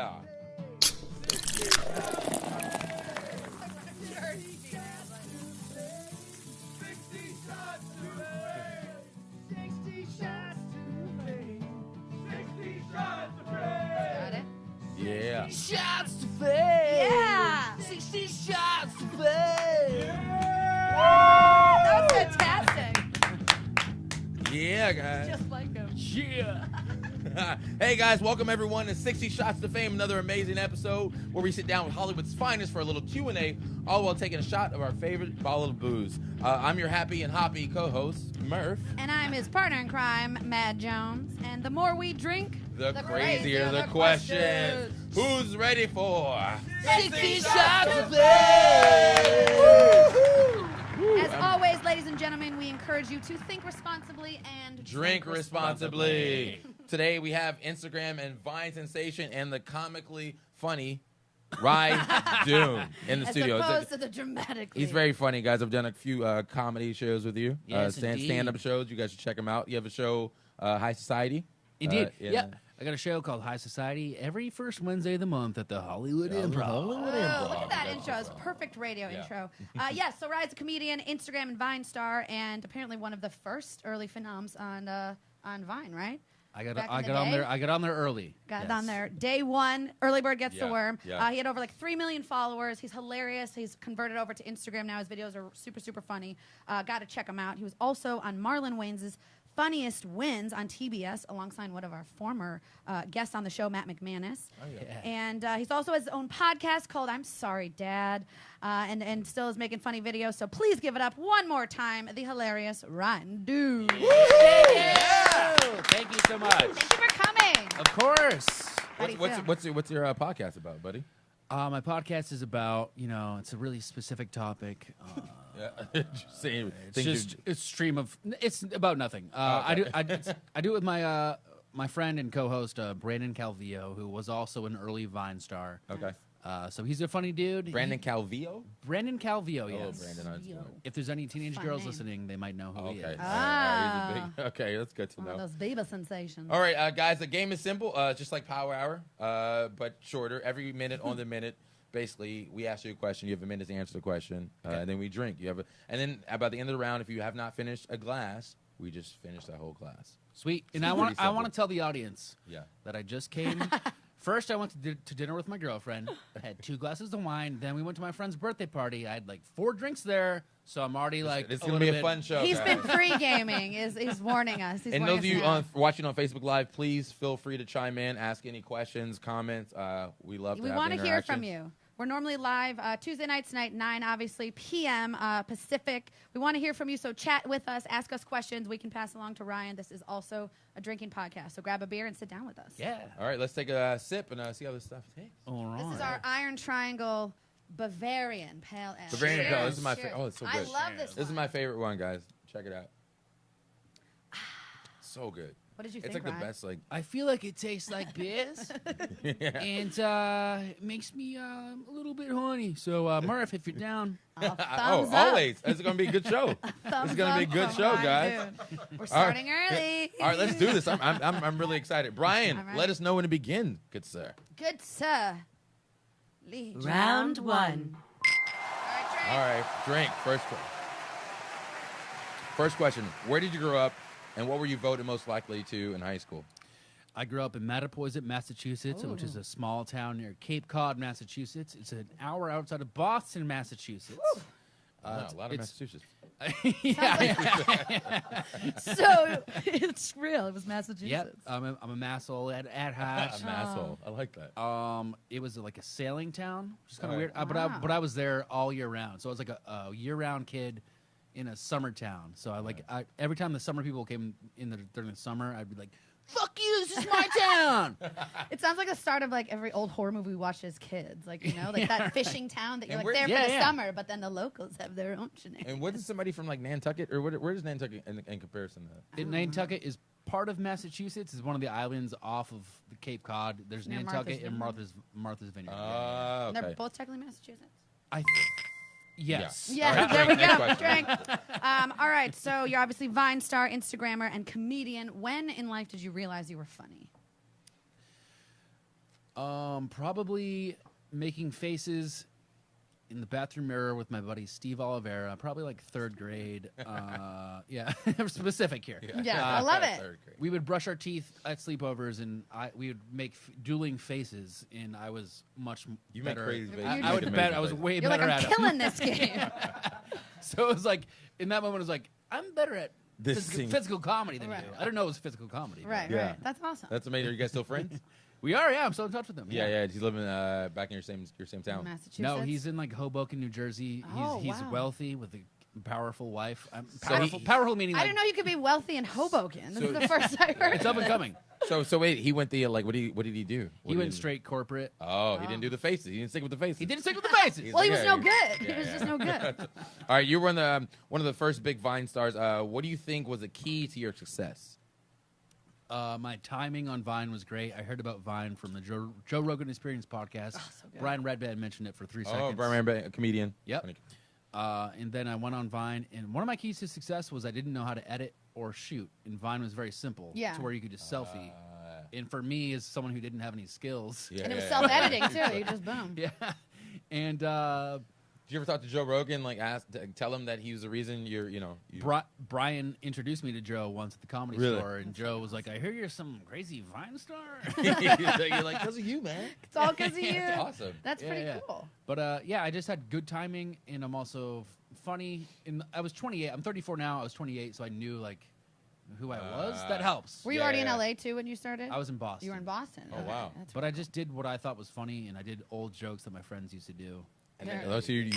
Yeah. Yeah. Shots to fame. Yeah. 60 shots to fame. That was fantastic. Yeah, guys. Just like him. Yeah. Hey guys, welcome everyone to 60 Shots to Fame, another amazing episode where we sit down with Hollywood's finest for a little Q&A, all while taking a shot of our favorite bottle of booze. I'm your happy and hoppy co-host, Murph. And I'm his partner in crime, Mad Jones. And the more we drink, The crazier the question. Who's ready for 60 shots to fame. As always, ladies and gentlemen, we encourage you to think responsibly and Drink responsibly. Today we have Instagram and Vine sensation and the comically funny Doon in the studio. As opposed to the dramatically. He's very funny, guys. I've done a few comedy shows with you. Yes, indeed. Stand-up shows. You guys should check them out. You have a show, High Society. Indeed. Yeah. I got a show called High Society every first Wednesday of the month at the Hollywood Improv. Oh, look at that intro. It's perfect radio intro. Yes, so Rye's a comedian, Instagram and Vine star, and apparently one of the first early phenoms on Vine, right? I got Back in on the there. day? I got on there early. Got Yes. on there. Day one, early bird gets the Yeah, worm. yeah. He had over like 3 million followers. He's hilarious. He's converted over to Instagram now. His videos are super, super funny. Got to check him out. He was also on Marlon Wayans' Funniest Wins on TBS alongside one of our former guests on the show, Matt McManus. Oh, yeah. And he's also has his own podcast called I'm Sorry, Dad, and still is making funny videos. So please give it up one more time, the hilarious Doon. Thank you so much. Thank you for coming. Of course. How do you feel? What's your podcast about, buddy? My podcast is about, it's a really specific topic. Just saying, It's about nothing. I do it with my my friend and co-host Brandon Calvillo, who was also an early Vine star. Okay. So he's a funny dude. Brandon Calvillo? Brandon Calvillo, Oh, yes. Brandon. If there's any teenage Fun girls name. listening, they might know who he Okay. is. Okay, that's good to One of know. those Bieber sensations. All right, guys, the game is simple. Just like Power Hour, but shorter. Every minute on the minute. Basically, we ask you a question. You have a minute to answer the question, and then we drink. And then about the end of the round, if you have not finished a glass, we just finish that whole glass. Sweet. And Pretty I want simple. to tell the audience Yeah. that I just came. First, I went to dinner with my girlfriend. I had 2 glasses of wine. Then we went to my friend's birthday party. I had like 4 drinks there. So I'm already like, It's going to be a bit- fun show. He's guys. been pre-gaming. He's warning us. He's And warning those of us you now. watching on Facebook Live, please feel free to chime in, ask any questions, comments. We love to We have want to hear from interactions. you. We're normally live Tuesday nights tonight, 9 obviously p.m. Pacific. We want to hear from you, so chat with us, ask us questions. We can pass along to Ryan. This is also a drinking podcast, so grab a beer and sit down with us. Yeah. All right, let's take a sip and see how this stuff tastes. All right. This is our Iron Triangle Bavarian Pale Ale. Bavarian Cheers. Pale Ale. This is my Cheers. Oh, it's so I good. love this This is one. my favorite one, guys. Check it out. So good. What did you It's think, like the Ryan? best, like. I feel like it tastes like piss, Yeah. and it makes me a little bit horny. So, Murph, if you're down, Thumbs up. Always. It's going to be a good show. Thumbs It's going to be a up good from show, Ryan guys. Doon. We're starting early. All right, let's do this. I'm really excited. Brian, All right. let us know when to begin, good sir. Good, sir. Lee. Round 1. All right, drink. First question. Where did you grow up, and what were you voted most likely to in high school? I grew up in Mattapoisett, Massachusetts, which is a small town near Cape Cod, Massachusetts. It's an hour outside of Boston, Massachusetts. Wow, a lot of Massachusetts. So it's real. It was Massachusetts. Yep, I'm a Masshole at Hatch. An asshole. I like that. It was like a sailing town, which is kind of Right. weird. Wow. But I was there all year round, so I was like a year-round kid in a summer town. So I every time the summer people came in during the summer, I'd be like, "Fuck you! This is my town." It sounds like the start of like every old horror movie we watched as kids. Like, you know, like that fishing town that you're And like where- there for the Yeah. summer, but then the locals have their own shenanigans. And what is somebody from like Nantucket, or where is Nantucket in comparison to that? Nantucket is part of Massachusetts. Is one of the islands off of the Cape Cod. There's Near Nantucket and Martha's Martha's Vineyard. And Okay. they're both technically Massachusetts. Yes. Yeah, All right, there we next go. question. Drink. All right, so you're obviously Vine star, Instagrammer, and comedian. When in life did you realize you were funny? Probably making faces in the bathroom mirror with my buddy Steve Oliveira. Probably like 3rd grade. Yeah, specific here. Yeah, I love it. 3rd grade. We would brush our teeth at sleepovers, and we would make dueling faces, and I was much You make better. crazy faces. I You was make better. amazing I was faces. way You're better like, at I'm it. killing this game. So it was like in that moment, it was like I'm better at This thing. physical comedy than Right. you. I didn't know it was physical comedy. but- Right, Yeah. right. That's awesome. That's amazing. Are you guys still friends? We are. Yeah, I'm still in touch with him. yeah. He's living back in your same town. Massachusetts. No, he's in like Hoboken, New Jersey. Oh, He's wow. wealthy with a powerful wife. So Powerful meaning I like didn't know you could be wealthy in Hoboken. This So- is the first I heard. it's up and coming. So wait, he went the like. What did he do? He went straight corporate. Oh, he didn't do the faces. He didn't stick with the faces. He didn't stick with the faces. He's Well, he like, was yeah, no yeah. good. He was just no good. All right, you were one of the first big Vine stars. What do you think was the key to your success? My timing on Vine was great. I heard about Vine from the Joe Rogan Experience podcast. Oh, so good. Brian Redband mentioned it for 3 seconds. Oh, Brian, a comedian. Yep. Funny. And then I went on Vine, and one of my keys to success was I didn't know how to edit or shoot. And Vine was very simple, Yeah. to where you could just selfie. And for me, as someone who didn't have any skills, Yeah, And it was yeah, self-editing, too. You just boom. yeah. And Did you ever talk to Joe Rogan? Like, tell him that he was the reason you're. Brian introduced me to Joe once at the Comedy Really? Store, and Joe was like, "I hear you're some crazy Vine star." You're like, because of you, man. It's all because of you. That's awesome. That's pretty Yeah. cool. But yeah, I just had good timing, and I'm also funny. And I was 28. I'm 34 now. I was 28, so I knew like who I was. That helps. Were you Yeah, already yeah. in LA, too, when you started? I was in Boston. You were in Boston. Oh, Okay. wow. That's But I just did what I thought was funny, and I did old jokes that my friends used to do. And Yeah. then, so You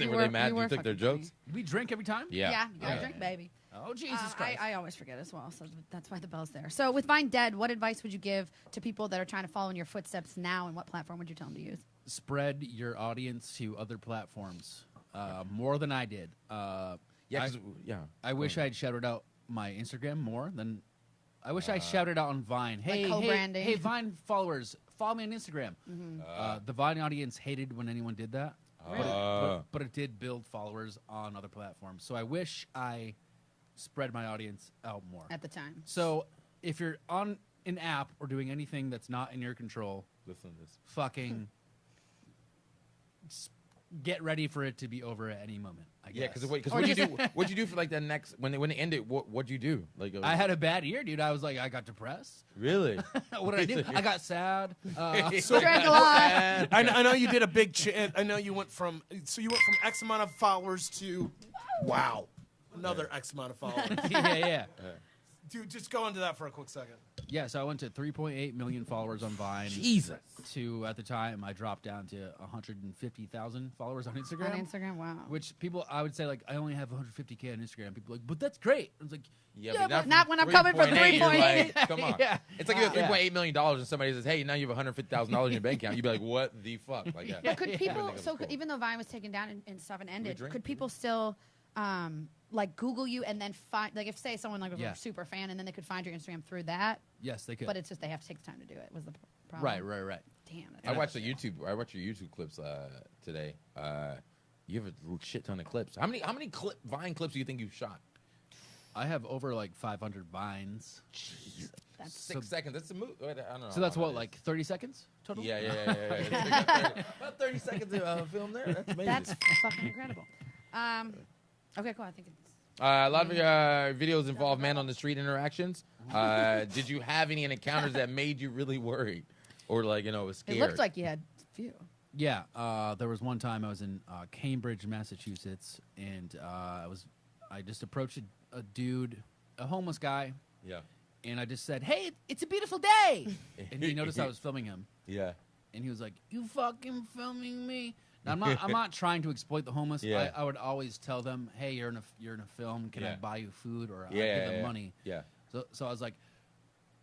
were were- they mad you you were took their fucking jokes? We drink every time. Yeah, you gotta Yeah. drink, baby. Oh Jesus Christ! I always forget as well, so that's why the bell's there. So with Vine dead, what advice would you give to people that are trying to follow in your footsteps now, and what platform would you tell them to use? Spread your audience to other platforms more than I did. Yeah, 'cause- yeah. I wish I'd shouted out my Instagram more than. I wish I shouted out on Vine. Hey, co-branding. hey, Vine followers, follow me on Instagram. Mm-hmm. The Vine audience hated when anyone did that, but it did build followers on other platforms. So I wish I spread my audience out more. At the time. So if you're on an app or doing anything that's not in your control, Listen to this. fucking get ready for it to be over at any moment. I guess. Yeah, because Or what'd you just- do? What'd you do for like the next when it ended? What'd you do? Like I had a bad year, dude. I was like, I got depressed. really. What did I do? I got sad. Drank a lot. I know you did a big. I know you went from. So you went from X amount of followers to, wow, another X amount of followers. yeah. Dude, just go into that for a quick second. Yeah, so I went to 3.8 million followers on Vine. Jesus. To at the time, I dropped down to 150,000 followers on Instagram. On Instagram, wow. Which people, I would say, like, I only have 150K on Instagram. People are like, but that's great. I was like, Yeah, but not when I'm coming from 3.8, you're 3.8. like, come on. Yeah. It's like you have Yeah. $3.8 million and somebody says, hey, now you have $150,000 in your bank account. You'd be like, what the fuck? Like, yeah. But could people, think it so was cool. even though Vine was taken down and stuff and ended, drink? could people still, like, Google you and then find, like, if, say, someone, like, was Yeah. a super fan and then they could find your Instagram through that, yes, they could. but it's just they have to take the time to do it, was the problem. Right. Damn. That's I watched your YouTube clips today. You have a shit ton of clips. How many Vine clips do you think you've shot? I have over, like, 500 Vines. That's 6 seconds. That's a move. I don't know. So that's how what, long that like 30 seconds total? is. Yeah. About 30 seconds of film there. That's amazing. That's fucking incredible. Okay, cool. I think it's. A lot of your videos involve man on the street interactions. Did you have any encounters that made you really worried, or like was scared? It looked like you had a few. Yeah, there was one time I was in Cambridge, Massachusetts, and I just approached a dude, a homeless guy, Yeah. and I just said, "Hey, it's a beautiful day," and he noticed I was filming him, Yeah. and he was like, "You fucking filming me?" Now, I'm not trying to exploit the homeless. Yeah. I would always tell them, "Hey, you're in a film. Can I Yeah. buy you food or I Yeah. give them money?" Yeah. So I was like,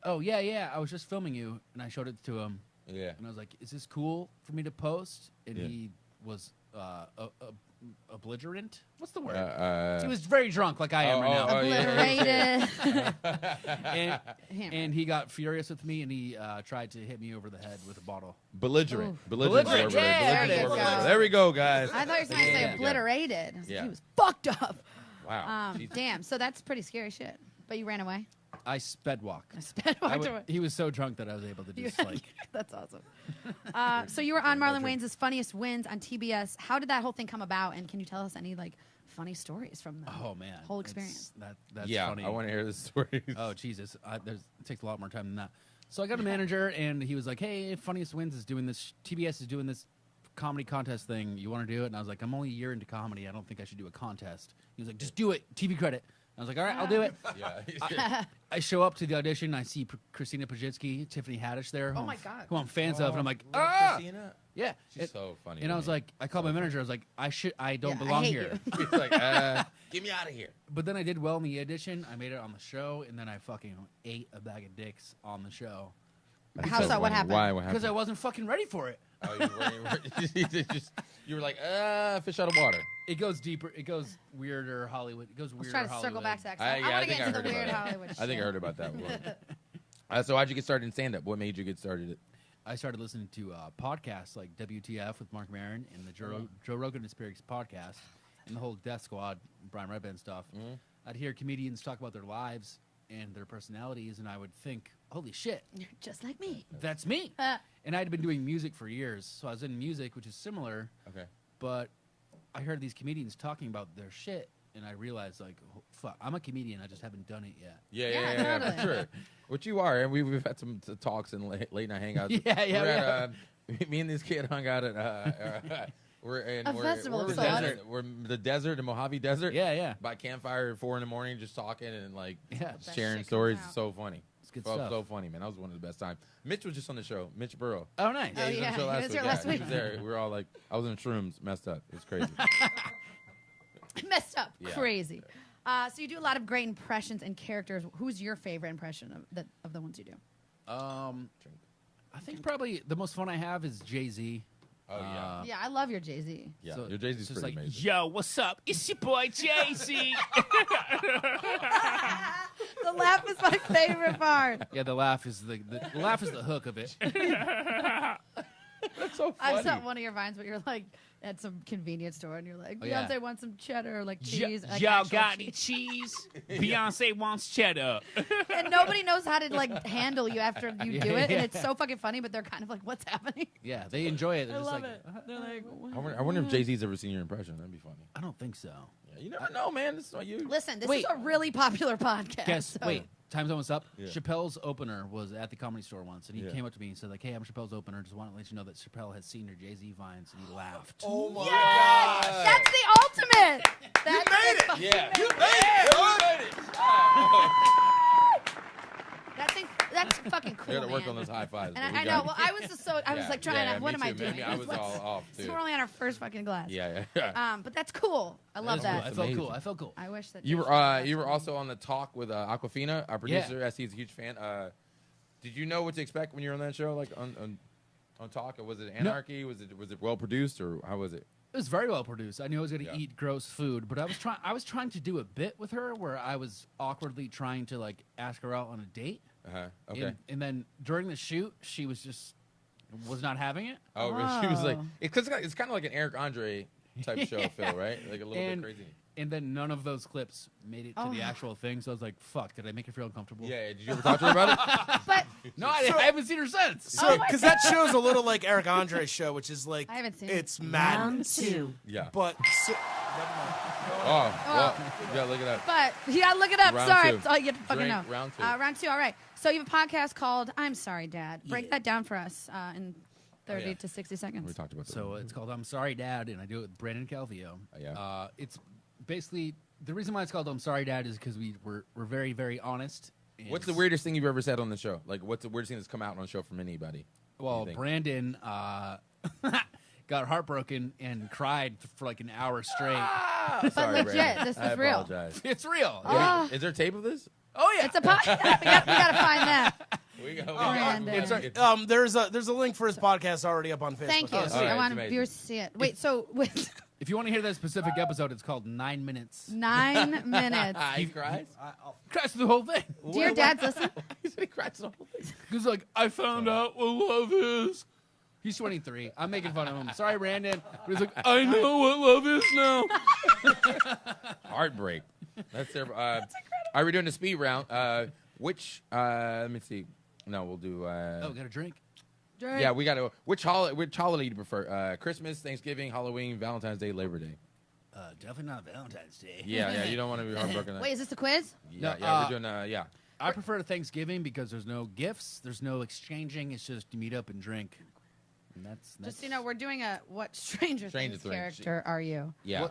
"Oh yeah, I was just filming you," and I showed it to him. Yeah. And I was like, "Is this cool for me to post?" And Yeah. he was belligerent. What's the word? Uh, He was very drunk, like I am right now. Oh, yeah. Obliterated. And he got furious with me, and he tried to hit me over the head with a bottle. Belligerent. Ooh. Belligerent. Belligerent, yeah, there you go. There we go, guys. I thought you were going to say Yeah. obliterated. I was like, Yeah. he was fucked up. Wow. Jesus. Damn. So that's pretty scary shit. But you ran away. I sped walk. He was so drunk that I was able to just like. That's awesome. So you were on Marlon Wayans' Funniest Wins on TBS. How did that whole thing come about? And can you tell us any like funny stories from the whole experience? That's yeah, funny. I want to hear the stories. Oh Jesus, it takes a lot more time than that. So I got a manager, and he was like, "Hey, Funniest Wins is doing this. TBS is doing this comedy contest thing. You want to do it?" And I was like, "I'm only a year into comedy. I don't think I should do a contest." He was like, "Just do it. TV credit." I was like, "All right, I'll do it." Yeah. I show up to the audition. I see Christina Pajitsky, Tiffany Haddish there. Oh my God. Who I'm fans of, and I'm like, Christina? yeah, She's so funny. And I was like, I called my manager. I was like, I don't belong hate here. you. He's like, get me out of here. But then I did well in the audition. I made it on the show, and then I fucking ate a bag of dicks on the show. How so? What happened? Why? What Because happened? I wasn't fucking ready for it. Oh, you were like, fish out of water. It goes deeper. It goes weirder Hollywood. It goes weirder Let's try to Hollywood. circle back to that. Yeah, I want I to think get I into heard the about weird that. Hollywood shit. I think I heard about that. So how'd you get started in stand-up? What made you get started? I started listening to podcasts like WTF with Mark Maron and the Joe Rogan Experience podcast and the whole Death Squad, Brian Redband stuff. Mm-hmm. I'd hear comedians talk about their lives and their personalities, and I would think, holy shit, You're just like me. that's me. And I'd been doing music for years, so I was in music, which is similar, Okay. but I heard these comedians talking about their shit, and I realized, like, fuck, I'm a comedian, I just haven't done it yet. Yeah, totally. for sure. Which you are, and we've had some talks and late night hangouts. Yeah, We're at, me and this kid hung out at we're in A festival we're of the sorts. desert. We're in the desert, the Mojave Desert. Yeah. By campfire at 4 a.m, just talking and like Yeah. That sharing shit stories. comes It's so funny. It's good so, stuff. so funny, man. That was one of the best times. Mitch was just on the show. Mitch Burrow. Oh, nice. Oh, He was on yeah. the show He last was week. here Yeah, last he week. was there. We were all like, I was in shrooms, messed up. It was crazy. Messed up. Yeah. Crazy. So you do a lot of great impressions and characters. Who's your favorite impression of the ones you do? I think probably the most fun I have is Jay-Z. Oh yeah. Yeah, I love your Jay-Z. Yeah, So your Jay-Z's it's just pretty like, amazing. yo, what's up? It's your boy Jay-Z. The laugh is my favorite part. Yeah, the laugh is the laugh is the hook of it. That's so I funny. saw one of your vines, but you're like at some convenience store, and you're like, Oh, yeah. Beyonce wants some cheddar, or like cheese. like Y'all actual got any cheese. cheese? Beyonce wants cheddar. And nobody knows how to like handle you after you Yeah, do it, yeah. and it's so fucking funny. But they're kind of like, "What's happening?" Yeah, they enjoy it. They're I just love like, it. They're like, I wonder if Jay-Z's ever seen your impression. That'd be funny. I don't think so. Yeah, you never know, man. This is not you. "Listen, this Wait. is a really popular podcast." Guess, so- wait, time's almost up. Yeah. Chappelle's opener was at the Comedy Store once, and he Yeah. came up to me and said, like, hey, I'm Chappelle's opener. Just want to let you know that Chappelle has seen your Jay-Z vines, and he laughed. Oh my Yes! god! That's the ultimate. That's made the it! fucking Yeah. best. You made it. That's fucking cool. We got to work man. on those high fives. And but we I got know. it. Well, I was just so I was like trying to. What me am I too. doing? Maybe I was all off So too. we're only on our first fucking glass. Yeah. But that's cool. I love That that. was cool. Amazing. I felt cool. I wish that You Dave were Chappelle you was were also on the talk with Aquafina, our Yeah. producer. I see he's a huge fan. Did you know what to expect when you were on that show? Like on talk, or was it anarchy? Was it well produced, or how was it? It was very well produced. I knew I was going to Yeah. eat gross food, but I was trying to do a bit with her where I was awkwardly trying to like ask her out on a date. Okay. And then during the shoot, she was not having it. Oh, she was like, Oh. it's kind of like an Eric Andre type show, Phil, right? Like a little And- bit crazy. And then none of those clips made it to Oh. the actual thing. So I was like, fuck, did I make her feel uncomfortable? Yeah. Did you ever talk to her about it? But No, I haven't seen her since. So, Oh my because that show's a little like Eric Andre's show, which is like I haven't seen it. it's madness. Yeah. But Oh, well, you gotta look it up. But you gotta look it up. Round Sorry, two. that's all you get to fucking Drink, know. round two. Round two. All right. So you have a podcast called "I'm Sorry, Dad." Break Yeah. that down for us in 30 yeah. to 60 seconds. We talked about that. So it's called I'm Sorry, Dad, and I do it with Brandon Calvillo. Yeah. It's basically the reason why it's called I'm Sorry, Dad is because we're very, very honest. and- What's the weirdest thing you've ever said on the show? Like, what's the weirdest thing that's come out on the show from anybody? Well, you think? Brandon got heartbroken and cried for like an hour straight. But Sorry, legit, Brandon. this I is real. apologize. It's real. Oh. Is there tape of this? Oh yeah. It's a podcast. we gotta find that. We got, Brandon. there's a link for his podcast already up on Facebook. Thank you. Oh, sweet. I All right, want it's viewers to see it. Wait, so with If you want to hear that specific episode, it's called 9 Minutes. 9 minutes, he cries? Crash through the whole thing. do your dads listen? He said he cries the whole thing. He's like, I found out what love is. He's 23. I'm making fun of him. Sorry, Brandon. But he's like, I know what love is now. Heartbreak. That's their. Are we doing the speed round? Which let me see. No, we'll do. Oh, got a drink? Drink. Yeah, we got to. Which holiday do you prefer? Christmas, Thanksgiving, Halloween, Valentine's Day, Labor Day. Definitely not Valentine's Day. Yeah. You don't want to be heartbroken. Wait, is this the quiz? Yeah, No, we're doing. Yeah. I prefer Thanksgiving because there's no gifts, there's no exchanging. It's just you meet up and drink. And that's Just so you know, we're doing a what Stranger Things Things. character are you? Yeah.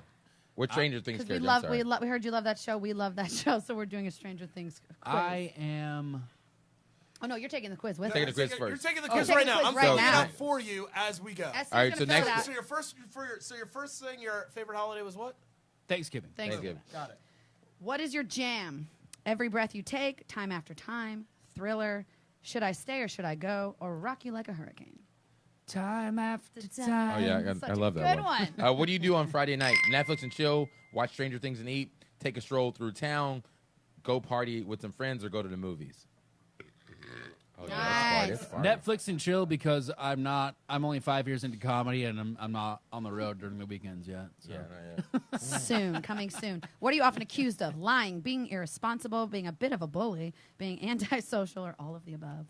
What Stranger Things Because character? we heard you love that show. We love that show, so we're doing a Stranger Things quiz. I am. Oh no, you're taking the quiz with Taking us. the quiz You're first. taking the Oh, quiz taking right the now. quiz I'm right filling it now. out for you as we go. Esther's All right, gonna so fill it next- out. So your first thing, your favorite holiday was what? Thanksgiving. Thanksgiving. Got it. What is your jam? Every breath you take, time after time, Thriller, Should I Stay or Should I Go, or Rock You Like a Hurricane? Time after Oh time. yeah, Such I a love that good one. What do you do on Friday night? Netflix and chill, watch Stranger Things and eat, take a stroll through town, go party with some friends, or go to the movies. Oh, yeah, Nice. that's party. Netflix and chill because I'm only 5 years into comedy and I'm not on the road during the weekends yet. So. Yeah. Soon, coming soon. What are you often accused of? Lying, being irresponsible, being a bit of a bully, being antisocial, or all of the above?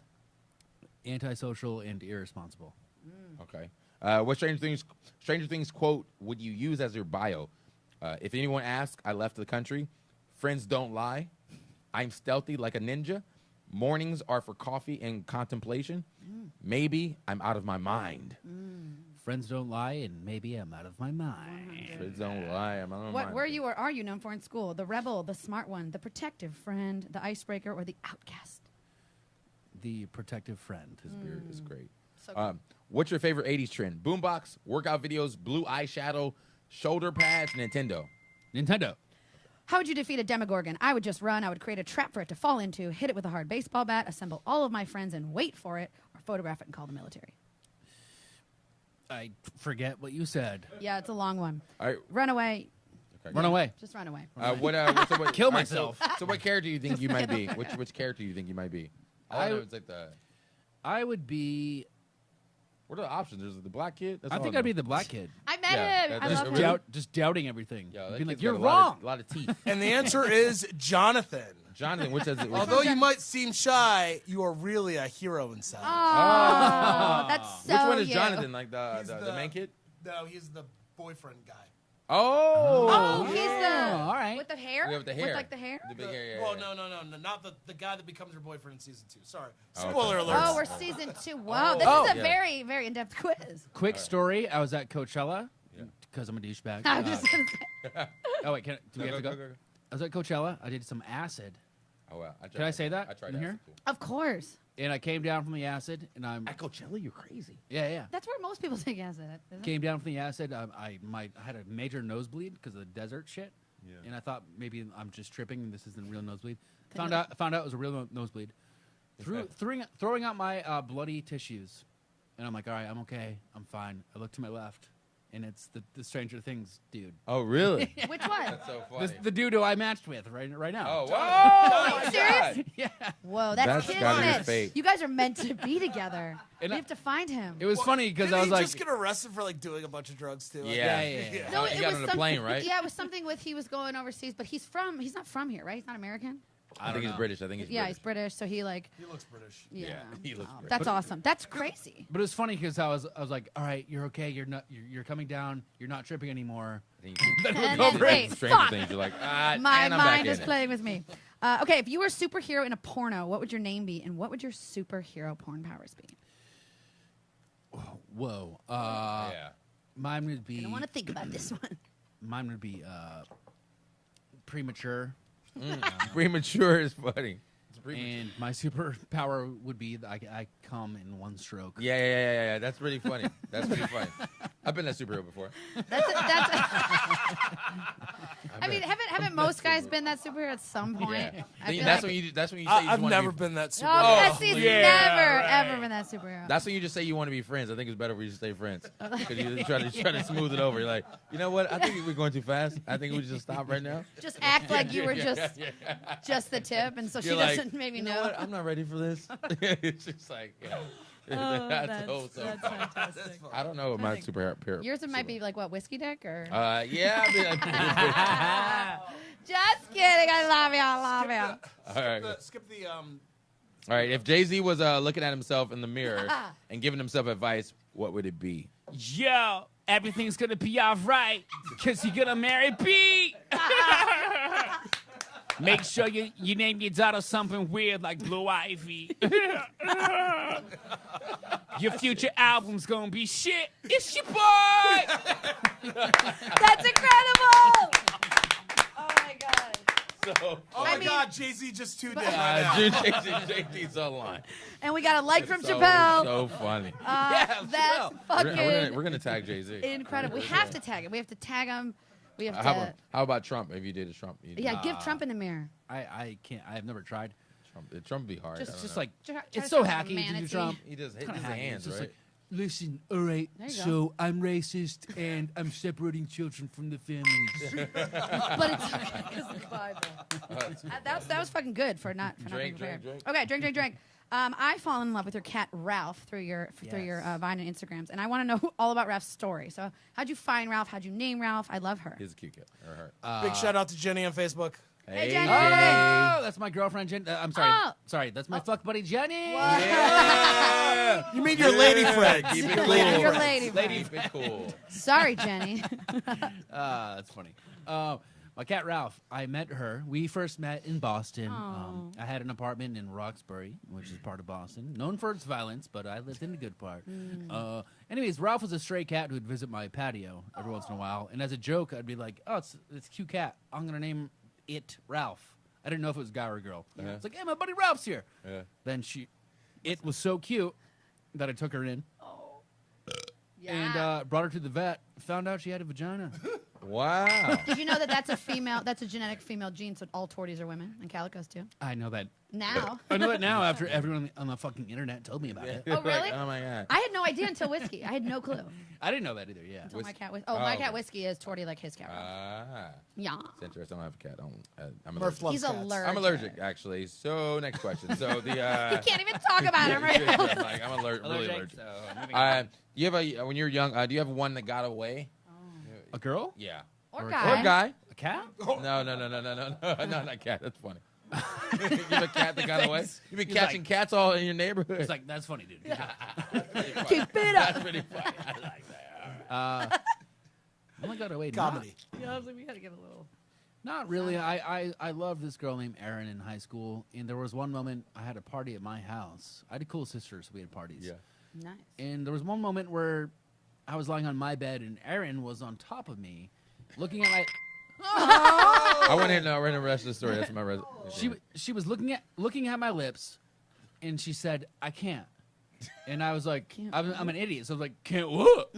Antisocial and irresponsible. Okay. What Stranger Things quote would you use as your bio? If anyone asks, I left the country. Friends don't lie. I'm stealthy like a ninja. Mornings are for coffee and contemplation. Maybe I'm out of my mind. Friends don't lie, and maybe I'm out of my mind. Friends don't lie. I'm out of my What mind. were you or are you known for in school? The rebel, the smart one, the protective friend, the icebreaker, or the outcast? The protective friend. His beard is great. So What's your favorite 80s trend? Boombox, workout videos, blue eyeshadow, shoulder pads, Nintendo. Nintendo. how would you defeat a Demogorgon? I would just run. I would create a trap for it to fall into, hit it with a hard baseball bat, assemble all of my friends and wait for it, or photograph it and call the military. I forget what you said. Yeah, it's a long one. All right. Run away. Okay. Run away. Just run away. What Kill all right, myself. So what character do you think you might be? Which character do you think you might be? I know it's like the. I would be. What are the options? There's the black kid. That's I all think know. I'd be the black kid. I met Yeah, him. that- I that's love really- him. Just doubting everything. Yeah, that being like, kid's you're got wrong. A lot of teeth. And the answer is Jonathan. Jonathan, which has Although you might seem shy, you are really a hero inside. Oh, that's so which one is you. Jonathan? Like He's the main kid? No, he's the boyfriend guy. Oh, he's the all right. with the hair. Yeah, with the hair. With like the hair. The big hair. Yeah, Well, yeah. no, not the guy that becomes your boyfriend in season 2. Sorry, Okay. spoiler alert. Oh, we're season 2. Wow, this Oh. is a Yeah. very, very in-depth quiz. Quick story. I was at Coachella Yeah. because I'm a douchebag. I was just gonna say. Oh wait, do we have to go? I was at Coachella. I did some acid, Oh wow! Can I say that I tried in here? acid, too. Of course. and I came down from the acid, and I'm At Coachella, you're crazy. yeah. That's where most people take acid. Isn't it? Came down from the acid. I had a major nosebleed because of the desert shit, Yeah. and I thought maybe I'm just tripping and this isn't a real nosebleed. Found out it was a real nosebleed. Throwing out my bloody tissues, and I'm like, all right, I'm okay, I'm fine. I look to my left, and it's the Stranger Things dude, Oh really? Which one? That's so funny. the dude who I matched with right now. Oh wow! Are you serious? Yeah. Whoa, that's That's gotta be kismet. fake. You guys are meant to be together. And We I- have to find him. It was funny because Didn't I was he like, just get arrested for like doing a bunch of drugs too? Like, Yeah. Yeah. No, He it got was on the something, plane, right? Yeah, it was something with he was going overseas, but he's not from here, right? He's not American. I think he's British. I think he's Yeah, British. he's British, so he like He looks British. yeah. he looks Oh, British. that's awesome. That's crazy. but it was funny because I was like, all right, you're okay, you're coming down, you're not tripping anymore. I think he's And over then, it. wait, Stranger fuck. Things. You're like, My and I'm back mind in is it. playing with me. Okay, if you were a superhero in a porno, what would your name be, and what would your superhero porn powers be? Whoa. Yeah. Mine would I be don't want to think about this one. mine would be premature, Premature is funny. It's premature. and my superpower would be that I come in one stroke. Yeah. That's pretty funny. That's pretty funny. I've been that superhero before. I mean, haven't most guys been that superhero at some point? Yeah. I feel That's like- when you. That's when you say you just I've wanna never be, been that Oh, super. yes, he's yeah, never right. ever been that superhero. That's when you just say you want to be friends. I think it's better for you to stay friends because you try to smooth it over. You're like, you know what? I think we're going too fast. I think we should just stop right now. Just act like you were just the tip, and so she You're like, doesn't maybe you know know. what? I'm not ready for this. It's just like, yeah. That's fantastic. I don't know what my superhero. Yours might be like what, whiskey dick or? Yeah. Just kidding. I love you. I love you. All right. Skip the All right. If Jay-Z was looking at himself in the mirror and giving himself advice, what would it be? Yo, everything's gonna be alright, cause you're gonna marry B. Make sure you name your daughter something weird like Blue Ivy. Your future album's gonna be shit. It's your boy. That's incredible. Oh my god. So, Oh my God, Jay-Z just tuned in right now. Jay-Z's online. And we got a like from So- Chappelle. So funny. That's Chappelle. fucking We're gonna tag Jay-Z. incredible. We have to tag him. We have to tag him. We have How to. about Trump? If you did a Trump, Yeah, give Trump in the mirror. I can't. I've never tried. Trump would be hard. Just- I don't Just know. like Try it's to so sound like a hacky to do manatee. Trump. he does his Kinda hacky. hands, It's just right? like, listen, all right, There you go. so I'm racist and I'm separating children from the families. But it's okay because of the Bible. That was fucking good for not being Drink, prepared. drink. Okay, drink. I fall in love with your cat Ralph through your Vine and Instagrams, and I want to know all about Ralph's story. So, how'd you find Ralph? How'd you name Ralph? I love her. He's a cute kid. Or her. Big shout out to Jenny on Facebook. Hey, Jenny. Oh, that's my girlfriend, Jen. I'm sorry. Oh. Sorry, that's my fuck buddy, Jenny. You mean your lady friend? Keep it Your cool. lady, your lady. Keep it cool. Sorry, Jenny. That's funny. My cat Ralph, I met her. We first met in Boston. Aw. I had an apartment in Roxbury, which is part of Boston, known for its violence, but I lived in the good part. Anyways, Ralph was a stray cat who would visit my patio every once in a while, and as a joke, I'd be like, "Oh, it's a cute cat. I'm gonna name it Ralph." I didn't know if it was a guy or a girl. It's like, "Hey, my buddy Ralph's here." Yeah. Then it was so cute that I took her in and brought her to the vet. Found out she had a vagina. Wow. Did you know that that's a genetic female gene, so all torties are women and calicos too? I know that. Now. I know that now after everyone on the fucking internet told me about it. Oh, really? Oh my God. I had no idea until whiskey. I had no clue. I didn't know that either. Yeah. Until my cat okay. whiskey is torty like his cat. Yeah. It's interesting. I don't have a cat. I'm Murph allergic. loves He's cats. allergic. I'm allergic, actually. So next question. So the He can't even talk about him right now. like, I'm really allergic. So, moving on. You have when you were young? Do you have one that got away? A girl? Yeah. Or Or guy. Or guy? A cat? No, not cat. That's funny. You have a cat that got away. You've been He's catching like- cats all in your neighborhood. It's like, that's funny, dude. Keep it That's up. pretty funny. I like that. Oh my god, wait. Comedy. Yeah, I was like, we gotta get a little. Not really. I loved this girl named Erin in high school, and there was one moment I had a party at my house. I had a cool sister, so we had parties. Yeah. Nice. And there was one moment where I was lying on my bed, and Erin was on top of me, looking at my. I want to know the rest of the story. That's my res. She was looking at my lips, and she said, "I can't." And I was like, Can't I'm an idiot, so I was like, "Can't what?"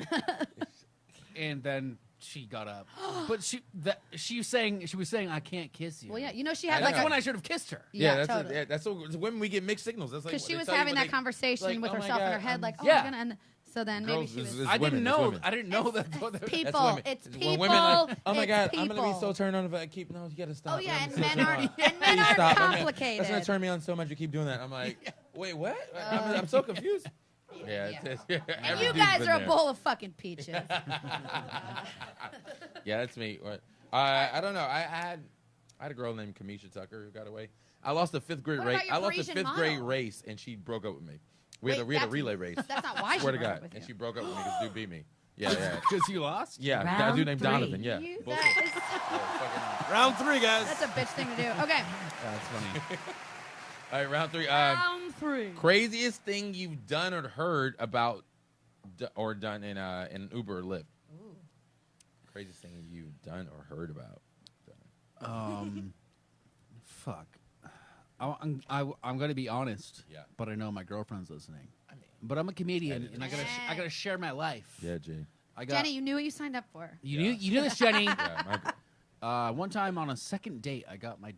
And then she got up, but she was saying, "I can't kiss you." Well, yeah, you know she had That's like when I should have kissed her. Yeah, that's totally. that's when we get mixed signals. That's like Because she they was tell you having when that conversation like, with oh my herself in God, her head, like, oh yeah. my god, and so then Girls, maybe she was. it's I didn't women, it's know. women. I didn't know that. That's People, women. it's When people. women are like, oh my it's God, I'm gonna be people. so turned on if I keep. No, you gotta stop. Oh yeah, I'm and so men turned aren't on. and men Please aren't stop. complicated. That's gonna turn me on so much. You keep doing that. I'm like, wait, what? I'm so confused. Yeah, And every you dude's guys been are a there. bowl of fucking peaches. Yeah, that's me. I don't know. I had a girl named Kamisha Tucker who got away. I lost a fifth grade What race. about your I lost a Parisian fifth grade model? race, and she broke up with me. We had Wait, a relay race. That's not why she Swear to broke up God, with and you. she broke up with me because dude beat me. Yeah. Because you lost. Yeah, that Round dude named 3. Donovan. Yeah. You- Bullshit. that is- Fucking- Round 3, guys. that's a bitch thing to do. Okay. That's funny. All right, round 3. Round 3. Craziest thing you've done or heard about or done in Uber or Lyft. Ooh. Craziest thing you've done or heard about. Fuck. I'm gonna be honest. Yeah. But I know my girlfriend's listening. I mean, But I'm a comedian, Edit. and I gotta share my life. yeah, G. I got. Jenny, you knew what you signed up for. you knew this, Jenny. Yeah, One time on a second date, I got my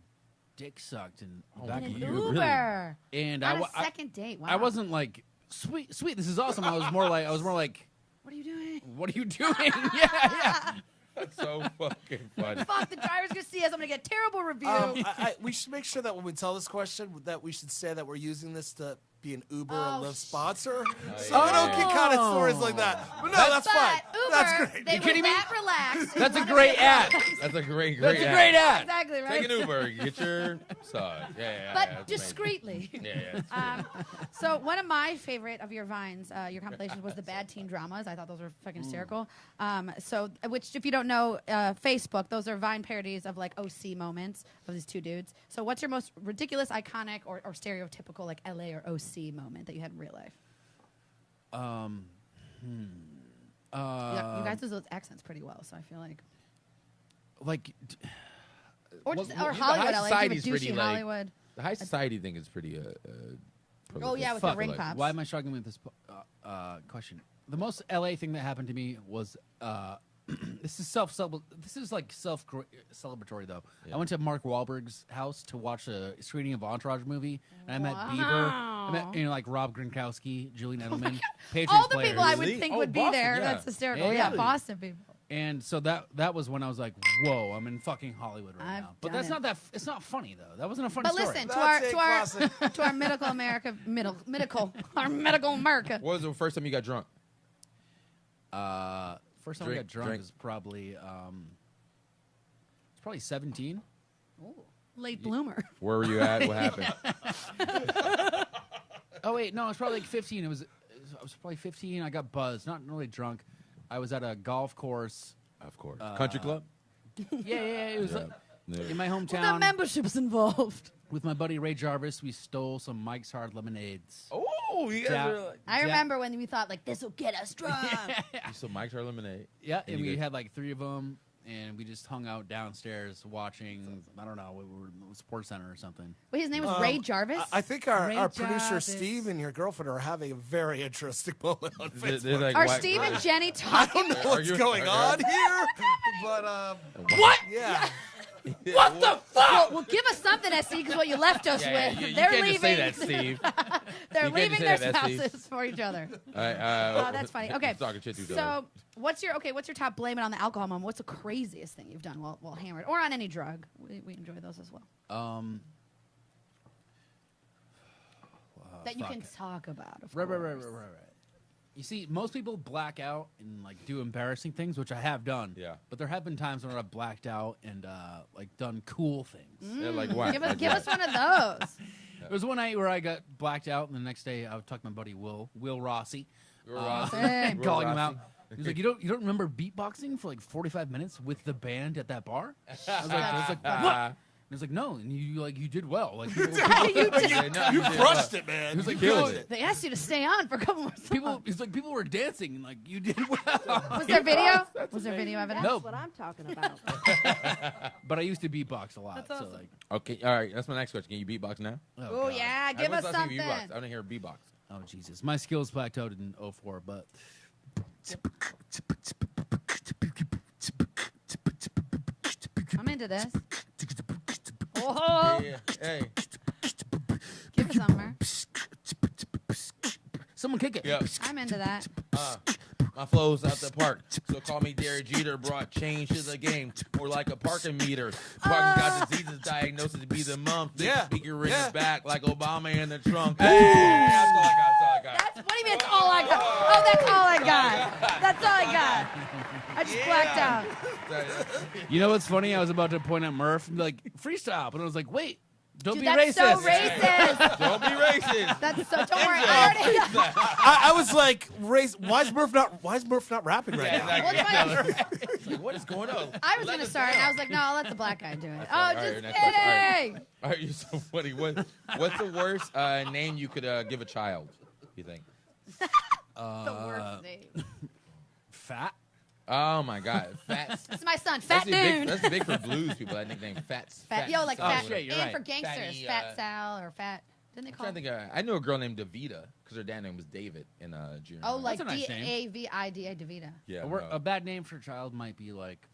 dick sucked in the back In of an the you Uber. really? Uber. And On a second date. Wow. I wasn't like sweet, this is awesome. I was more like, What are you doing? what are you doing? Yeah. That's so fucking funny. Fuck, the driver's gonna see us. I'm gonna get a terrible review. We should make sure that when we tell this question, that we should say that we're using this to be an Uber or Lyft sponsor, so we don't get caught in stories like that. But no, that's fine. Uber, That's great. they kidding will me? that relax. That's a great ad. That's a great That's a ad. great ad. Exactly right. Take an Uber, get your side. Yeah, But that's discreetly. amazing. Yeah. So one of my favorite of your vines, your compilations, was the bad teen dramas. I thought those were fucking hysterical. Which, if you don't know, Facebook, those are Vine parodies of like OC moments of these two dudes. So what's your most ridiculous, iconic, or stereotypical like LA or OC moment that you had in real life? You guys do those accents pretty well, so I feel like. Or just or the Hollywood, high LA, society's douchey pretty, like, Hollywood. The high society thing is pretty. Oh yeah, with Fuck. the ring pops. Why am I struggling with this question? The most LA thing that happened to me was this is like self-celebratory though. Yeah. I went to Mark Wahlberg's house to watch a screening of Entourage movie, and I met Bieber, I met like Rob Gronkowski, Julian Edelman, Patriots All the players. people I would Really? think Oh, would be Boston, there. yeah. That's hysterical. Yeah. Yeah, Boston people. And so that was when I was like, "Whoa, I'm in fucking Hollywood right I've now." But done that's it. not that. It's not funny though. That wasn't a funny But story. listen, That's a to our medical America, our medical America. What was the first time you got drunk? First time I got drunk Drink. is probably it's probably 17. Late bloomer. Where were you at? What happened? Oh wait, no, it was probably like 15. I was probably 15. I got buzzed, not really drunk. I was at a golf course. Of course. Country club? Yeah, it was Yeah. in my The hometown membership's involved. with my buddy Ray Jarvis. We stole some Mike's Hard Lemonades. Oh, you guys Yeah. are like. I remember when we thought like this will get us drunk. So Mike's Hard Lemonade. Yeah, And and you we guys- had like 3 of them, and we just hung out downstairs watching. I don't know, we were in the sports center or something. Wait, his name was Ray Jarvis. I think Ray our producer Jarvis. Steve and your girlfriend are having a very interesting moment on They're Facebook. like, Are why- Steve and Jenny I talking? don't know what's you- going are on you- here, but What? yeah. What the fuck? Well, give us something, SC, because what you left us Yeah, with. you They're can't leaving. just say that, Steve. They're You can't leaving just their say that, Steve. spouses for each other. All right, Oh, that's funny. Okay, Talking shit to each so other. what's your top blame it on the alcohol moment? What's the craziest thing you've done while hammered, or on any drug? We enjoy those as well. That you fuck. can talk about. Of Right. course. You see, most people black out and like do embarrassing things, which I have done. Yeah. But there have been times when I've blacked out and like done cool things. Yeah, like what? Give us, Like give what? us one of those. There was one night where I got blacked out, and the next day I would talk to my buddy Will Rossi, Will Rossi. Hey. Will calling him Rossi. out. He's like, you don't remember beatboxing for like 45 minutes with the band at that bar? I was like, what? And he's like, no, and you did well. Like people, You did. Yeah, no, You did crushed well. it, man. He was like, You killed killed it. They asked you to stay on for a couple more songs. people were dancing, and like you did well. Was there video? Was there video evidence? No. That's what I'm talking about. But I used to beatbox a lot. That's So awesome. like, Okay, all right. That's my next question. Can you beatbox now? Oh God. yeah, give When's us the last time you something. beatboxed? I want to hear a beatbox. Oh Jesus, my skills plateaued in 04, but I'm into this. Oh, Yeah. Hey. give us somewhere. someone kick it. Yeah. I'm into that. My flow's out the park, so call me Derek Jeter. Brought change to the game, more like a parking meter. Parking got diseases, diagnosis to be the month. Big Yeah. speaker in Yeah. his back, like Obama in the trunk. Hey, that's all I got. That's all I got. What do you mean? That's all I got. Oh, that's all I got. That's all I got. I just blacked out. You know what's funny? I was about to point at Murph and be like, freestyle, but I was like, wait, don't Dude, be that's racist. so racist. Don't be racist. That's so. Don't worry. I already. I was like, why is Murph not rapping right now? Well, it's fine. It's like, what is going on? I was Let gonna us start, down. and I was like, no, I'll let the black guy do it. Oh, All right, just next question. All right. kidding. All right, you're so funny. What's the worst name you could give a child? You think? The worst name. Fat? Oh my God, Fat. This is my son, Fat Doon. That's big for blues people. That nickname, Fats. Fat, yo, like Oh, fat, shit, you're and right. for gangsters, Fatty, Fat Sal or Fat. Didn't they I'm call? trying to think. I knew a girl named Davida because her dad name was David in junior. Oh, high. like That's a nice name. Davida, Davida. yeah, A bad name for a child might be like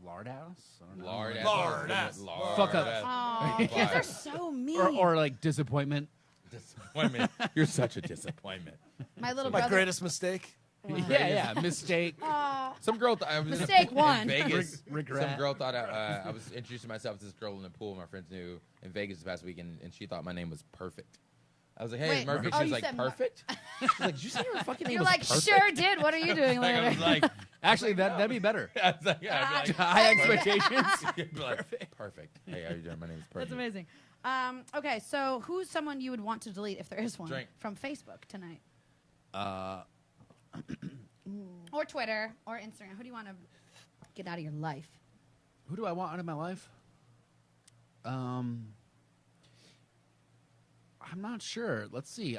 Lard House? I don't know. Lard ass. Lard ass. Fuck up. Oh, kids are so mean. Or like disappointment. Disappointment. You're such a disappointment. my little My brother. greatest mistake. Yeah, mistake. Oh, Some girl thought I was Mistake in one. Vegas. Regret. Some girl thought I was introducing myself to this girl in the pool my friends knew in Vegas this past weekend, and she thought my name was Perfect. I was like, "Hey, Wait, Murphy." oh, She was you like, said "Perfect." She's like, "Did you say your fucking name You're was like, Perfect?" sure did. What are you doing Like, I later? was like, Actually, that'd be better. I was like, yeah, I'd be like, High expectations. You'd be like, perfect. Hey, how you doing? My name is Perfect. That's amazing. Okay, so who's someone you would want to delete if there is one Drink. from Facebook tonight, Uh, or Twitter, or Instagram? Who do you want to get out of your life? who do I want out of my life? I'm not sure. Let's see.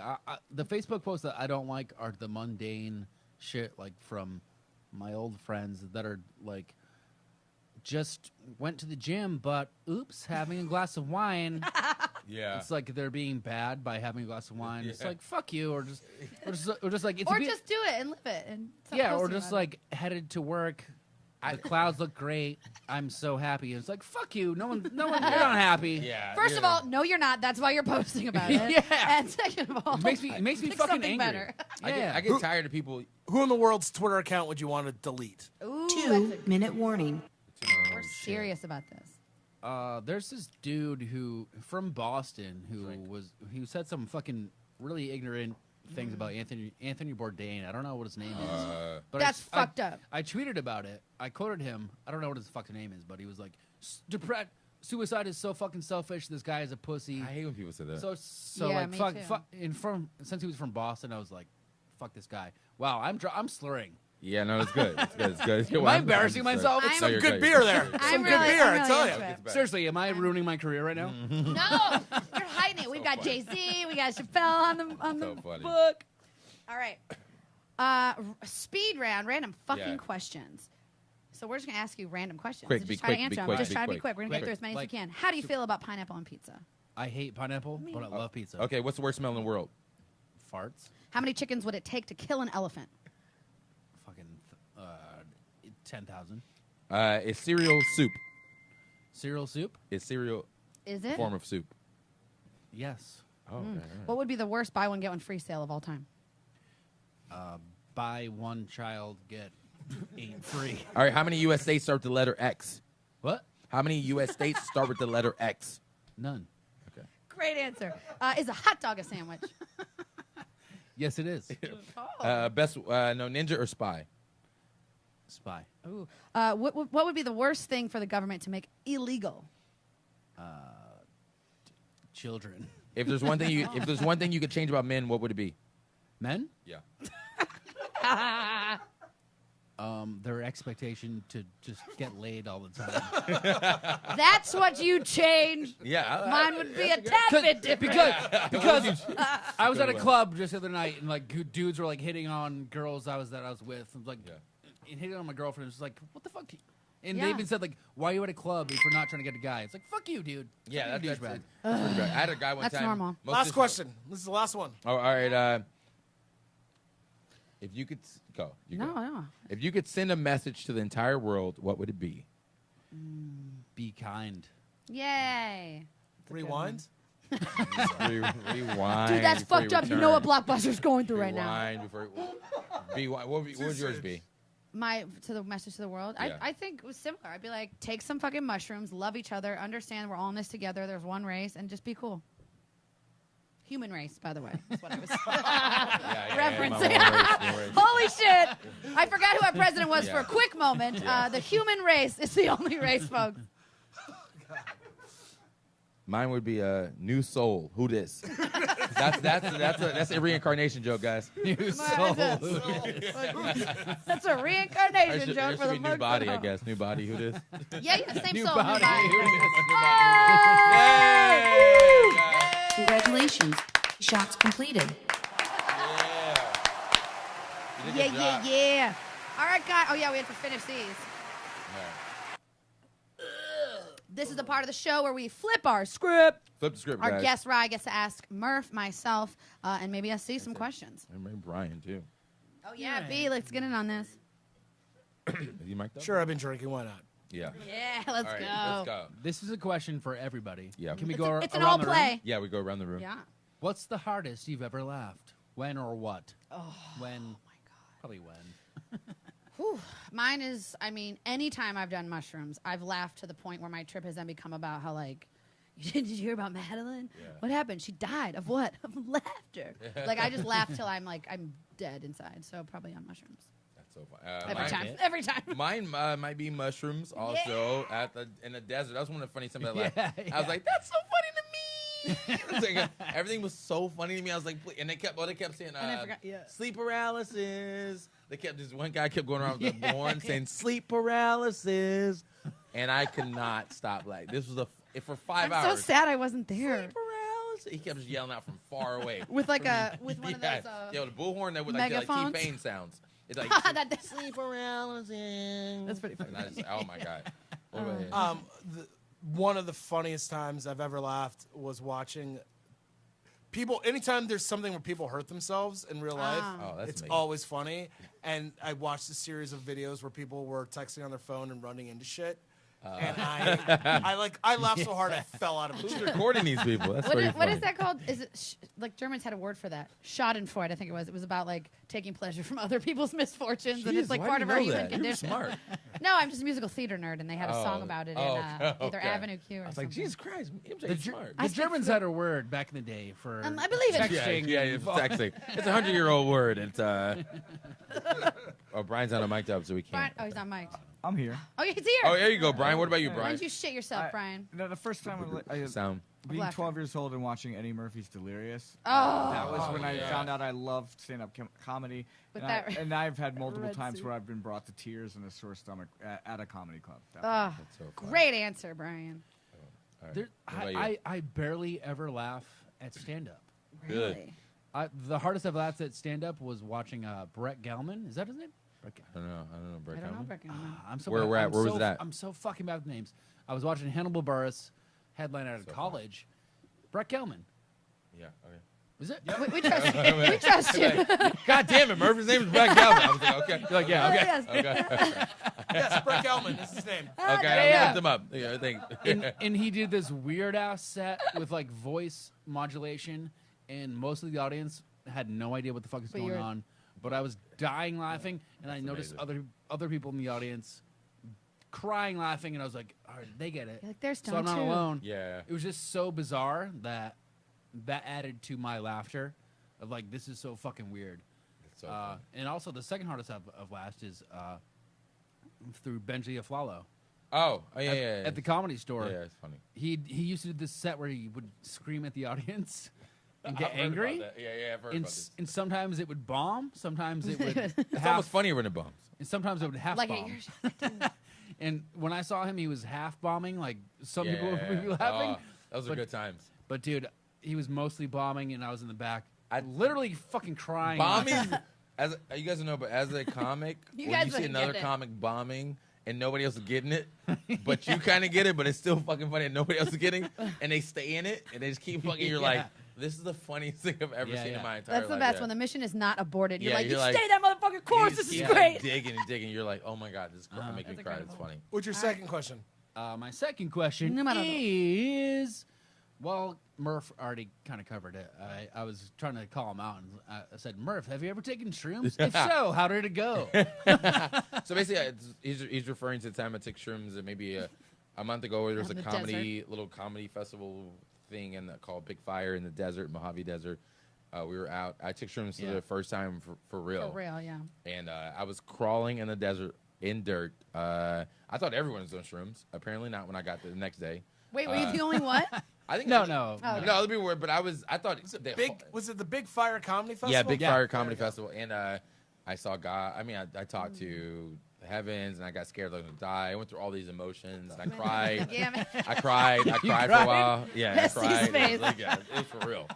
The Facebook posts that I don't like are the mundane shit, like from my old friends that are like, just went to the gym, but oops, having a glass of wine. Yeah. It's like they're being bad by having a glass of wine. It's Yeah. like fuck you, or just like it's Or just do it and live it. And stop yeah, or posting just about like headed to work. The clouds look great. I'm so happy. It's like fuck you. No one. You're not happy. Yeah. it. First of all, no, you're not. That's why you're posting about it. Yeah. And second of all, It makes me pick fucking something angry. better. Yeah. I get tired of people. Who in the world's Twitter account would you want to delete? Ooh, 2-minute warning. we're serious about this. There's this dude who from Boston who said some fucking really ignorant things about Anthony Bourdain. I don't know what his name is. But That's fucked up. I tweeted about it. I quoted him. I don't know what his fucking name is, but he was like, suicide is so fucking selfish. This guy is a pussy. I hate when people say that. So Yeah, like me fuck, too. since he was from Boston, I was like, fuck this guy. Wow, I'm slurring. Yeah, no, it's good. It's good. It's good. It's good. Am I embarrassing myself? I'm- No, you're Good good. beer there. I'm Some really- good beer, I'm I really tell into you. it. Seriously, am I ruining my career right now? No, you're hiding it. We've got Jay Z. We got Chappelle on the So funny. book. All right. Speed round, random fucking Yeah. questions. So we're just gonna ask you random questions. Quick, and be just try to quick, answer be them. quick, Just be try to be quick. quick. We're gonna get Quick. through as many as we Like- can. How do you feel about pineapple on pizza? I hate pineapple, but I love pizza. Okay, what's the worst smell in the world? Farts. How many chickens would it take to kill an elephant? Fucking 10,000. Is cereal soup? Cereal soup? Is cereal Is a it? form of soup? Yes. Oh, okay, all right. What would be the worst buy one get one free sale of all time? Buy one child, get 8 free. All right, how many U.S. states start with the letter X? What? How many U.S. states start with the letter X? None. Okay. Great answer. Is a hot dog a sandwich? Yes, it is. Best no ninja or spy? Spy. Ooh. What would be the worst thing for the government to make illegal? Children. If there's one thing you could change about men, what would it be? Men? Yeah. Their expectation to just get laid all the time. That's what you change. Yeah. Mine would be a tad bit different. because I was at a club just the other night and like dudes were like hitting on girls I was with. And, like and hitting on my girlfriend. It's like, what the fuck? And Yeah. they even said like, why are you at a club if you're not trying to get a guy? It's like, fuck you, dude. Yeah, Fuck you, that's douchebag. pretty bad. I had a guy one That's time. normal. Last question. This is the last one. Oh, all right. If you could go, you No, go. no. If you could send a message to the entire world, what would it be? Be kind. Yay. Rewind. Rewind. Dude, that's before fucked you up. You know what return. Blockbuster's going through right now. Rewind before. What would yours be? To the message to the world. Yeah. I think it was similar. I'd be like, take some fucking mushrooms, love each other, understand we're all in this together. There's one race, and just be cool. Human race, by the way. That's what I was referencing. My race. Holy shit! I forgot who our president was for Yeah. a quick moment. Yeah. The human race is the only race, folks. Mine would be a new soul. Who this? That's a reincarnation joke, guys. That's a reincarnation There joke should for the be new folks body, at I home. guess. New body. Who this? Yeah, same New soul. body. Congratulations. Shots completed. Yeah. All right, guys. Oh, yeah, we have to finish these. This is the part of the show where we flip our script. Flip the script, Our guys. guest Rye gets to ask Murph, myself, and maybe us see some questions. And maybe Brian too. Oh, yeah, B, let's get in on this. Is you mic'd up? Sure, I've been drinking. Why not? Yeah. Yeah, let's All right, go. let's go. This is a question for everybody. Yeah. Can we It's, go it's an around all the room? play. Yeah, we go around the room. Yeah. What's the hardest you've ever laughed? When or what? Oh, When? my God. Probably when. Whew. Mine is, I mean, anytime I've done mushrooms, I've laughed to the point where my trip has then become about how, like, did you hear about Madeline? Yeah. What happened? She died of what? Of laughter. Like, I just laugh till I'm dead inside. So probably on mushrooms. That's so fun. Every time. Mine might be mushrooms also in the desert. That was one of the funny things. I was like, that's so funny to me. It's like, everything was so funny to me. I was like, and they kept saying, sleep paralysis. This one guy kept going around with the horn saying sleep paralysis, and I could not stop. Like, this was for 5 hours. I'm so sad I wasn't there. Sleep paralysis. He kept just yelling out from far away with one of those the bullhorn that would like T-Pain sounds. It's like sleep paralysis. That's pretty funny. Oh my god. One of the funniest times I've ever laughed was watching people. Anytime there's something where people hurt themselves in real life, it's amazing. always funny. And I watched a series of videos where people were texting on their phone and running into shit. And I laughed so hard I fell out of a Who's chair. recording these people? That's pretty What funny. is that called? Is it like Germans had a word for that? Schadenfreude, I think it was. It was about like taking pleasure from other people's misfortunes, and it's like part of our human condition. You're smart. No, I'm just a musical theater nerd, and they had a song about it in either Avenue Q or I was something. like, Jesus Christ, MJ's smart. The Germans had a word back in the day for I believe it. texting. Yeah, it's texting. It's a 100-year-old word. It's Brian's not mic'd up, so we can't. Brian, he's not mic'd. I'm here. Oh, he's here. Oh, there you go, Brian. What about you, Why Brian? don't you shit yourself, Brian? No, the first time I Sound. being Laughter. 12 years old and watching Eddie Murphy's Delirious. Oh. That was when I found out I loved stand-up comedy. With And I've had multiple red times suit. where I've been brought to tears and a sore stomach at a comedy club. Oh, That's so funny. great answer, Brian. All right. There, What about you? I barely ever laugh at stand-up. Good. Really? The hardest I've laughed at stand-up was watching Brett Gelman. Is that his name? Brett Gelman. I don't know. Brett I don't know, Cameron? Brett Gelman. I'm so Where bad- we're at? I'm Where so was it at? I'm so fucking bad with names. I was watching Hannibal Buress headline out of college. Brett Gelman. Yeah. Okay. Is it? We trust you. We trust you. God damn it, Murphy's name is Brett Galvin. I was like, okay. You're like, yeah, okay. Yes. Okay. Yes, Brett Gelman is his name. Okay, yeah. I looked him up. Yeah, I think. And he did this weird ass set with like voice modulation, and most of the audience had no idea what the fuck is But you going were- on. But I was dying laughing, and I noticed amazing. other people in the audience crying laughing, and I was like, all right, they get it. You're like, they're So I'm stoned not too. alone. Yeah. It was just so bizarre that added to my laughter of like, this is so fucking weird. It's so funny. And also the second hardest I've laughed is through Benji Aflalo. Yeah. At the Comedy Store. Yeah, it's funny. He used to do this set where he would scream at the audience and get I've heard angry. about that. Yeah, I've heard And, about this. and sometimes it would bomb. Sometimes it would It's half. almost funnier when it bumps. And sometimes it would half Like bomb. at your And when I saw him, he was half bombing. Like some Yeah. people would be laughing. Oh, those are But- good times. But dude, he was mostly bombing, and I was in the back. I- literally fucking crying. Bombing, you guys don't know, but as a comic, You when guys you see don't another get it. comic bombing and nobody else is getting it, but you kind of get it, but it's still fucking funny and nobody else is getting, and they stay in it and they just keep fucking. You're like, Yeah. this is the funniest thing I've ever Yeah, seen yeah. in my entire life. That's the best yeah. when the mission is not aborted. You're Yeah, like, you're you like- stay that motherfucking course. You This is keep great. Digging and digging. You're like, oh my god, this is making me That's cry. It's incredible. funny. What's your second question? My second question Numero dos. is, well, Murph already kind of covered it. I was trying to call him out, and I said, Murph, have you ever taken shrooms? If so, how did it go? So basically, he's referring to the time I took shrooms maybe a month ago, where there was Out a in the little comedy festival thing called Big Fire in the desert, Mojave Desert. We were out. I took shrooms for Yeah. the first time for real. For real, yeah. And I was crawling in the desert in dirt. I thought everyone was doing shrooms. Apparently not when I got there the next day. Wait, were you the only one? I think No. Oh, no, it'll be weird. But I thought Was it the Big Fire Comedy Festival? yeah, Big Yeah. Fire Comedy Festival, and I saw God. I mean, I talked to the heavens, and I got scared I was gonna die. I went through all these emotions, and I cried. Yeah, man. I cried for a cried? while. Yeah, That's I cried. his face. It was for real.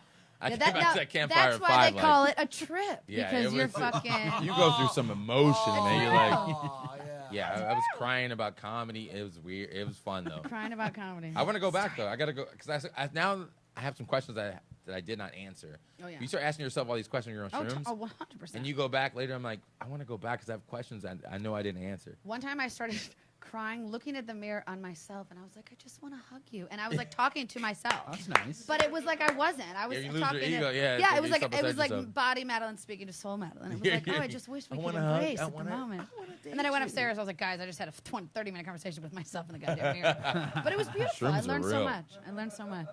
I Yeah, came out to that campfire that's at why 5, they like, call it a trip. Yeah, because it you're was- fucking. You go through some emotion, man. You're like, Oh, yeah. yeah. I was crying about comedy. It was weird. It was fun though. Crying about comedy. I want to go back though. I gotta go because now I have some questions that I did not answer. Oh, yeah. You start asking yourself all these questions when you're on shrooms, 100%. and you go back later. I'm like, I want to go back because I have questions I know I didn't answer. One time I started crying, looking at the mirror on myself, and I was like, I just want to hug you. And I was like talking to myself. That's nice. But it was like I wasn't. I was Yeah, you lose your talking ego, to yeah, it was you like step beside yourself. body Madeline speaking to soul Madeline. It was like, oh, I just wish we could wanna hug. embrace I at the wanna- moment. And then I went upstairs. I was like, guys, I just had a 30-minute conversation with myself in the goddamn mirror. But it was beautiful. I Shrooms are learned so real. much. I learned so much.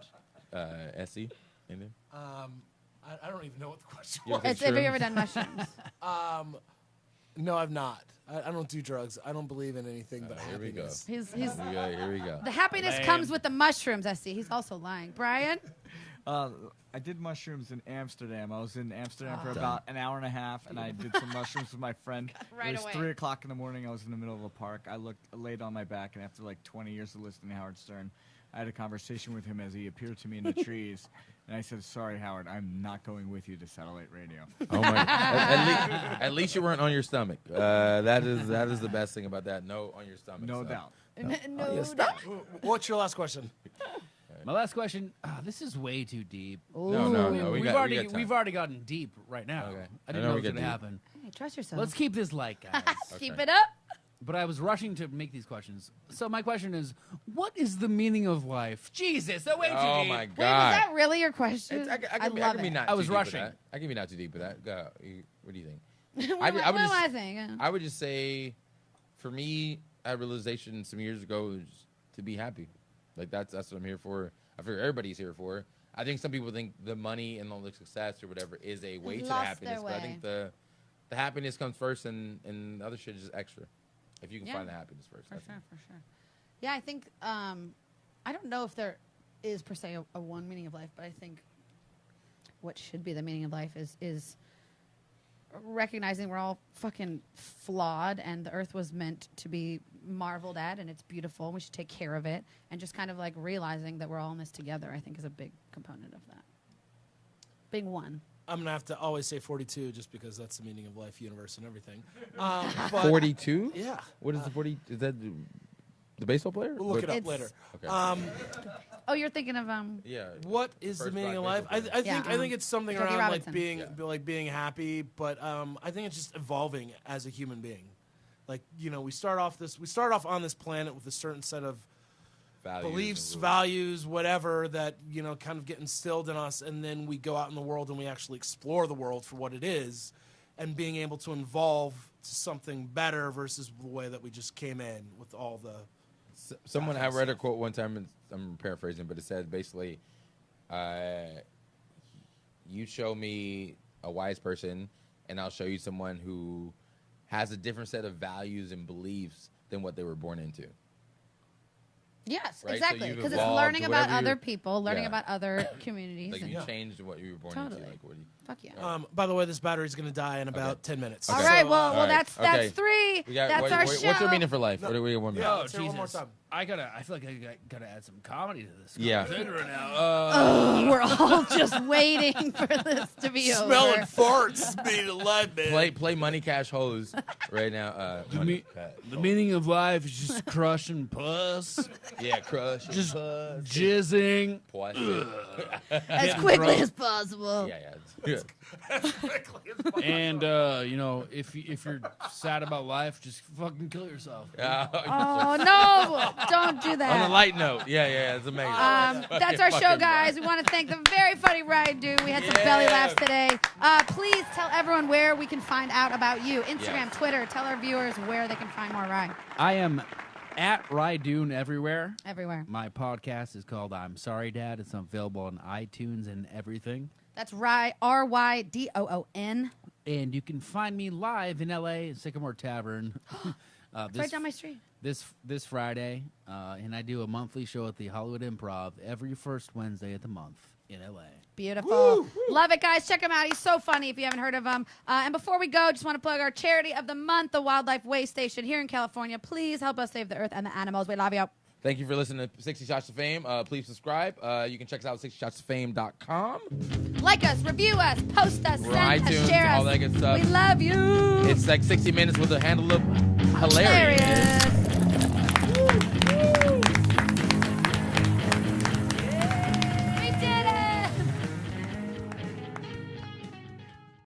SC? Anything? I don't even know what the question You was. okay? Have you Shrooms? ever done mushrooms? No, I've not. I don't do drugs. I don't believe in anything but Here we go. happiness. He's Here we go. the happiness comes with the mushrooms. I see. He's also lying. Brian. I did mushrooms in Amsterdam. I was in Amsterdam for about an hour and a half, and I did some mushrooms with my friend. Right it was away. 3 o'clock in the morning. I was in the middle of a park. I laid on my back, and after like 20 years of listening to Howard Stern, I had a conversation with him as he appeared to me in the trees. And I said, sorry, Howard, I'm not going with you to satellite radio. Oh my! At least you weren't on your stomach. That is the best thing about that. No, on your stomach. No so. doubt. No. What's your last question? My last question. This is way too deep. No. We've got already time. gotten deep right now. Okay. I didn't I know know we it was get going to deep. happen. Hey, trust yourself. Let's keep this light, guys. Keep it up. But I was rushing to make these questions. So my question is, what is the meaning of life? Jesus, that way too Oh deep. my Wait, was God! that really your question? I love can be it. not I too was deep with rushing. that. I can be not too deep with that. Go. What do you think? What I would do just- I think? I would just say, for me, I had a realization some years ago was to be happy. Like that's what I'm here for. I figure everybody's here for. I think some people think the money and all the success or whatever is a way to the Lost happiness, their but I way. think the happiness comes first, and the other shit is just extra. If you can Yeah. find the happiness first. For I think. sure, for sure. Yeah, I think I don't know if there is per se a one meaning of life, but I think what should be the meaning of life is recognizing we're all fucking flawed and the earth was meant to be marveled at and it's beautiful and we should take care of it, and just kind of like realizing that we're all in this together, I think is a big component of that. Big one. I'm going to have to always say 42 just because that's the meaning of life, universe, and everything. But 42? Yeah. What is the 40? Is that the baseball player? We'll look it up It's- later. Okay. Oh, you're thinking of Yeah. What is the First meaning of black life? I baseball think Yeah, I think it's something Jackie around like Robinson. being happy, but I think it's just evolving as a human being. Like, you know, we start off on this planet with a certain set of Values beliefs, and rules. values, whatever that, you know, kind of get instilled in us, and then we go out in the world and we actually explore the world for what it is, and being able to evolve to something better versus the way that we just came in with all the Someone I read a quote one time, and I'm paraphrasing, but it said basically, "You show me a wise person, and I'll show you someone who has a different set of values and beliefs than what they were born into." Yes, Right, so exactly. you've Because it's evolved learning to about whatever other you're- people, learning Yeah. about other communities. Like and- you changed what you were born Totally. into. Like, what do you? Fuck yeah. By the way, this battery's going to die in about 10 minutes. All Okay. right, So, well, All right, that's okay. three. We got, That's our show. What's your meaning for life? What do we got? 1 minute. Oh, let's hear it one more Jesus. time. I feel like I gotta add some comedy to this. Yeah. conversation right now. Oh, we're all just waiting for this to be Smelling over. farts being alive, man. Play Money Cash Hose right now. Money Cash The meaning of life is just crushing puss, Yeah, crush. just puss, jizzing. puss. As quickly as possible. Yeah. And you know, if you're sad about life, just fucking kill yourself. Oh, no. Don't do On a that. light note, yeah, it's amazing. That's our show, Fucking guys. We want to thank the very funny Ride Dude. We had some belly laughs today. Please tell everyone where we can find out about you. Instagram, Yes. Twitter. Tell our viewers where they can find more Ride. I am at Rydoon everywhere. Everywhere. My podcast is called I'm Sorry Dad. It's available on iTunes and everything. That's RYDOON. And you can find me live in LA at Sycamore Tavern. It's right down my street. This Friday, and I do a monthly show at the Hollywood Improv every first Wednesday of the month in LA. Beautiful. Love it, guys. Check him out. He's so funny if you haven't heard of him. And before we go, just want to plug our charity of the month, the Wildlife Way Station here in California. Please help us save the earth and the animals. We love you. Thank you for listening to 60 Shots of Fame. Please subscribe. You can check us out at 60shotsofFame.com. Like us, review us, post us, We're send on us, iTunes, share us. all that good stuff. We love you. It's like 60 minutes with a handle of hilarious. Hilarious.